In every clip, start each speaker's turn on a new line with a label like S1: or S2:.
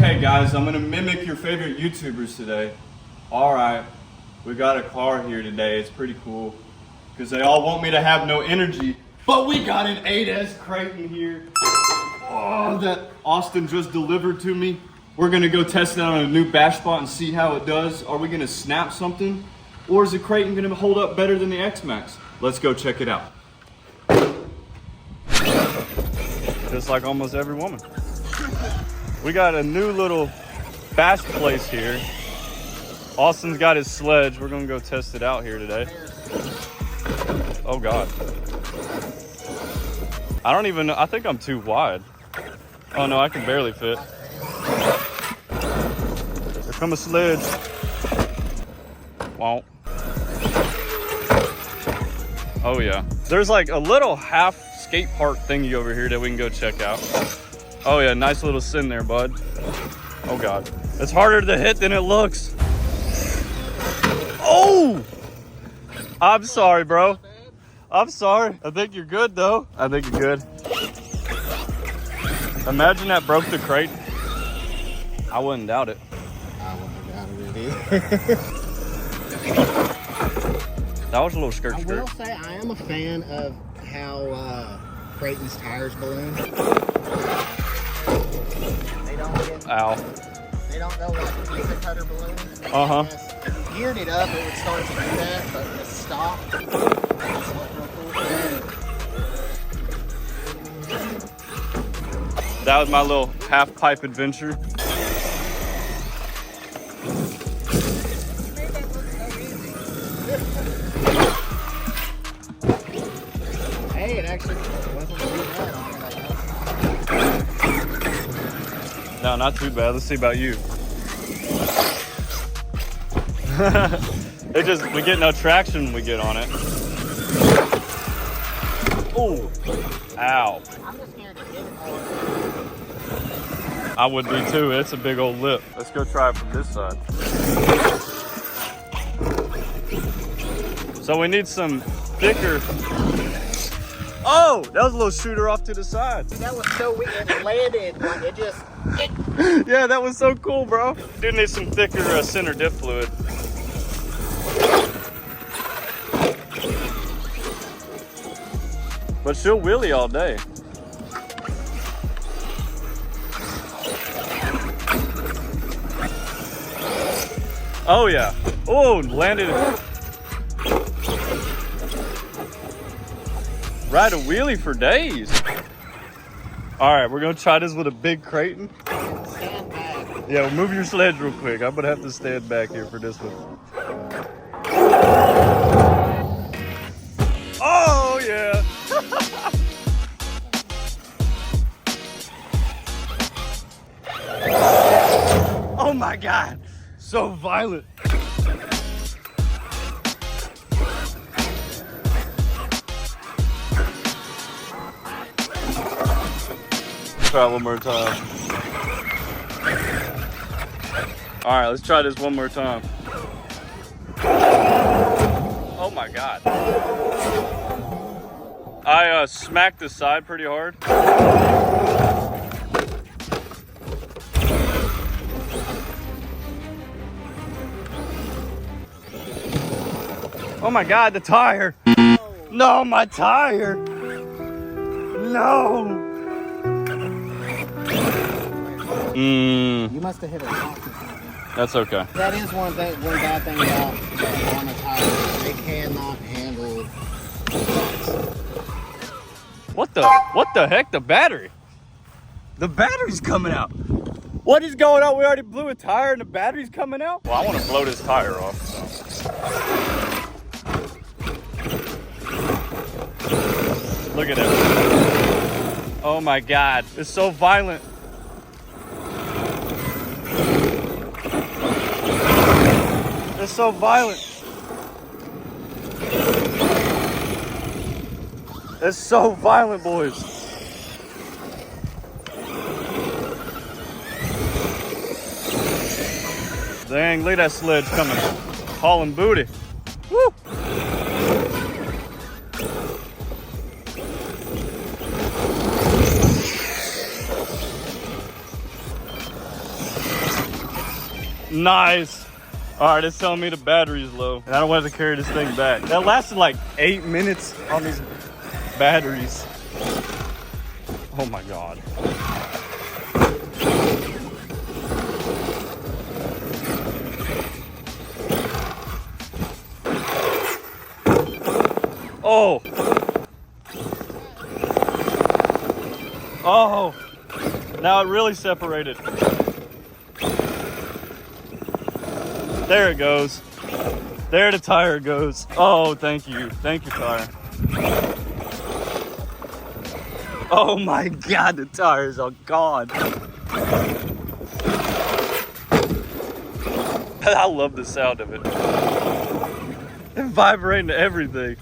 S1: Okay guys, I'm gonna mimic your favorite YouTubers today. Alright, we got a car here today. It's pretty cool because they all want me to have no energy, but we got an 8S Kraton here. Oh, that Austin just delivered to me. We're gonna go test it on a new bash spot and see how it does. Are we gonna snap something? Or is the Kraton gonna hold up better than the X-Max? Let's go check it out. Just like almost every woman. We got a new little bash place here. Austin's got his sledge. We're gonna go test it out here today. Oh God. I don't even know, I think I'm too wide. Oh no, I can barely fit. Here come a sledge. Won't. Oh yeah. There's like a little half skate park thingy over here that we can go check out. Oh yeah, nice little sin there, bud. Oh God. It's harder to hit than it looks. Oh! I'm sorry, bro. I'm sorry. I think you're good though. I think you're good. Imagine that broke the crate. I wouldn't doubt it.
S2: I wouldn't have doubted it either.
S1: That was a little skirt.
S2: I will say I am a fan of how Kraton's tires balloon. They don't get.
S1: Ow.
S2: They don't go like pizza cutter balloons.
S1: Uh-huh.
S2: If you geared it up, it would start to do that, but the stop. That's what's real cool for that.
S1: That was my little half pipe adventure.
S2: Hey, it actually wasn't too bad on it.
S1: No, not too bad. Let's see about you. It just, we get no traction when we get on it. Oh, ow.
S2: I'm just scared to hit it hard.
S1: I would be too. It's a big old lip. Let's go try it from this side. So we need some thicker. Oh, that was a little shooter off to the side.
S2: That was so weird. It landed. Like it just.
S1: Yeah, that was so cool, bro. Do need some thicker center diff fluid. But she'll wheelie all day. Oh yeah. Oh, landed. Ride a wheelie for days. All right, we're gonna try this with a big Kraton.
S2: Stand back.
S1: Yeah, well, move your sledge real quick. I'm gonna have to stand back here for this one. Oh yeah. Oh my God, so violent. Try it one more time. All right, let's try this one more time. Oh my God. I smacked the side pretty hard. Oh my God, the tire. No, my tire. No.
S2: You must have hit a rock or something.
S1: That's okay.
S2: That is one bad thing about Arrma tires. They cannot handle rocks.
S1: What the heck? The battery. The battery's coming out. What is going on? We already blew a tire and the battery's coming out? Well, I want to blow this tire off. So. Look at it. Oh my God. It's so violent. It's so violent. It's so violent, boys. Dang, look at that sledge coming. Hauling booty. Woo! Nice. All right, it's telling me the battery's low, and I don't want to carry this thing back. That lasted like 8 minutes on these batteries. Oh my God. Oh. Oh. Now it really separated. There it goes. There the tire goes. Oh, thank you. Thank you, tire. Oh my God, the tires are gone. I love the sound of it. It's vibrating to everything.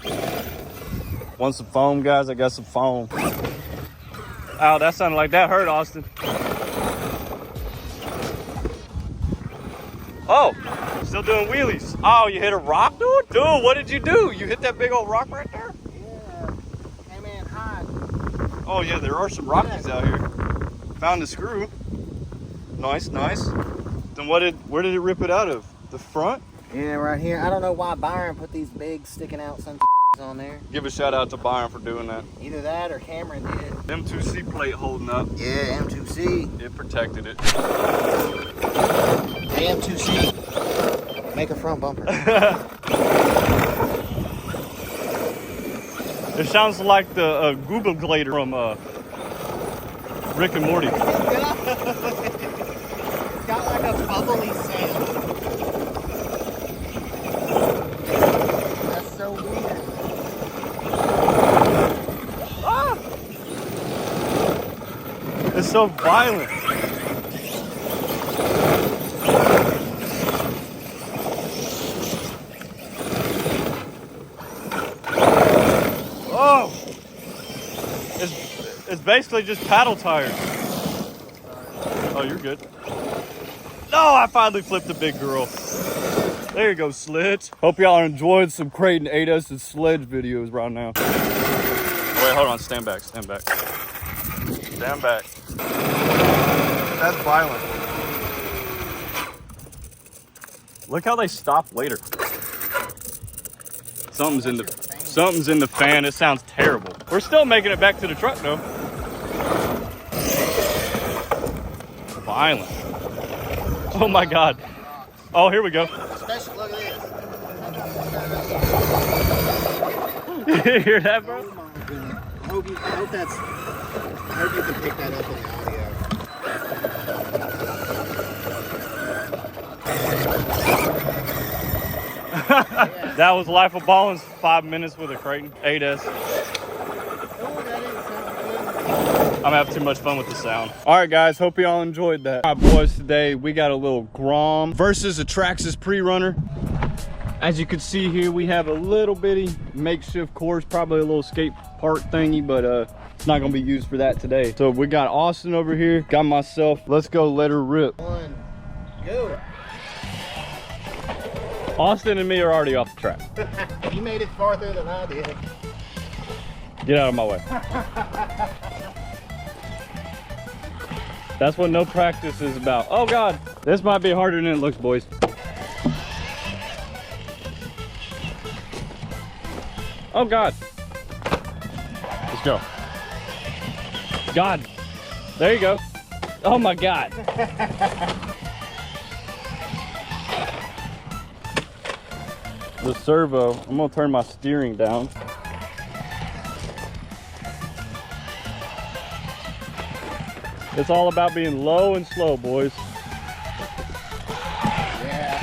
S1: Want some foam, guys? I got some foam. Ow, that sounded like that hurt, Austin. Oh, still doing wheelies. Oh, you hit a rock, dude? Dude, what did you do? You hit that big old rock right there?
S2: Yeah. Came in hot.
S1: Oh yeah, there are some rockies out here. Found the screw. Nice, nice. Then where did it rip it out of? The front?
S2: Yeah, right here. I don't know why Byron put these big sticking out some on there.
S1: Give a shout out to Byron for doing that.
S2: Either that or Cameron did.
S1: M2C plate holding up.
S2: Yeah, M2C.
S1: It protected it.
S2: Hey, M2C. Make a front bumper.
S1: It sounds like the Google Glader from Rick and Morty.
S2: It's got like a bubbly sound. That's so weird.
S1: Ah! It's so violent. Oh! It's basically just paddle tires. Oh, you're good. No, I finally flipped the big girl. There you go, sleds. Hope y'all are enjoying some Kraton 8S and sledge videos right now. Wait, hold on. Stand back. Stand back. Stand back. That's violent. Look how they stop later. Something's in the fan. It sounds terrible. We're still making it back to the truck though. Violent. Oh my God. Oh, here we go.
S2: Especially, look at this.
S1: You hear that, bro?
S2: Oh my goodness. I hope you can pick that up in the audio.
S1: That was Life of Ballen's 5 minutes with a Kraton 8S. I'm gonna have too much fun with the sound. All right, guys, hope y'all enjoyed that. All right, boys, today we got a little Grom versus a Traxxas pre-runner. As you can see here, we have a little bitty makeshift course, probably a little skate park thingy, but it's not gonna be used for that today. So we got Austin over here, got myself. Let's go let her rip.
S2: One, go.
S1: Austin and me are already off the track.
S2: You made it farther than I did.
S1: Get out of my way. That's what no practice is about. Oh God, this might be harder than it looks, boys. Oh God. Let's go. God. There you go. Oh my God. The servo, I'm gonna turn my steering down. It's all about being low and slow, boys.
S2: Yeah.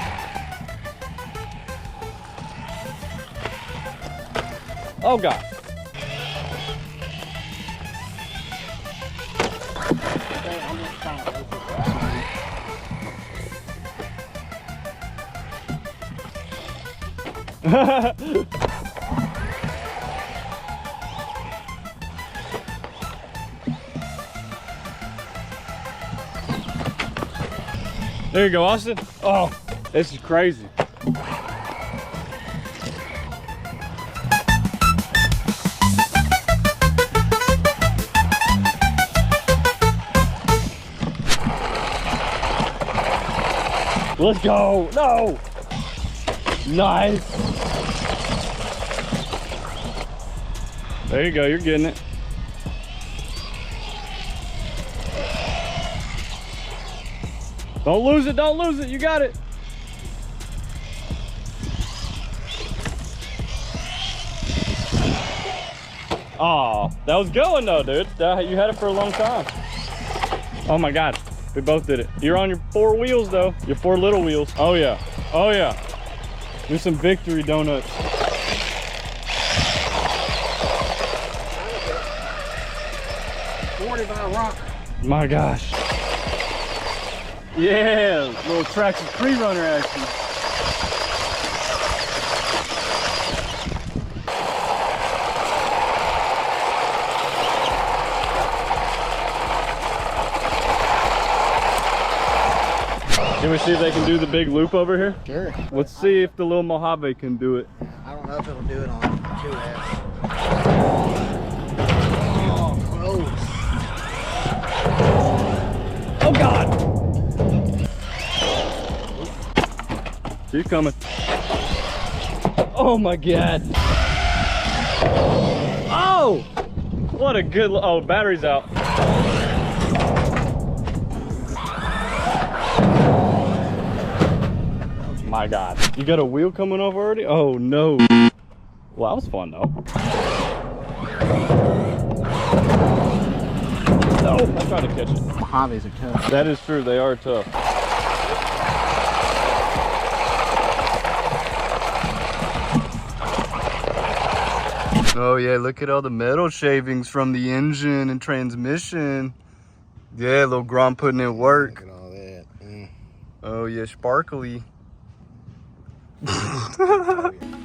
S1: Oh God.
S2: Okay, I'm just trying to open it.
S1: There you go, Austin. Oh, this is crazy. Let's go. No. Nice. There you go. You're getting it. Don't lose it. Don't lose it. You got it. Oh, that was going though, dude. You had it for a long time. Oh my God. We both did it. You're on your 4 wheels though. Your 4 little wheels. Oh yeah. Oh yeah. Do some victory donuts.
S2: By a rock.
S1: My gosh. Yeah, little tracks of free runner action. Can we see if they can do the big loop over here?
S2: Sure.
S1: Let's see if the little Mojave can do it.
S2: I don't know if it'll do it on 2S. Oh, close.
S1: Oh God! She's coming. Oh my God! Oh! What a good, oh, battery's out. My God. You got a wheel coming off already? Oh no. Well, that was fun though. No, I tried to catch it.
S2: Mojaves are tough.
S1: That is true, they are tough. Oh yeah, look at all the metal shavings from the engine and transmission. Yeah, little Grom putting in work.
S2: Look at all that.
S1: Oh yeah, sparkly.
S2: Oh, yeah.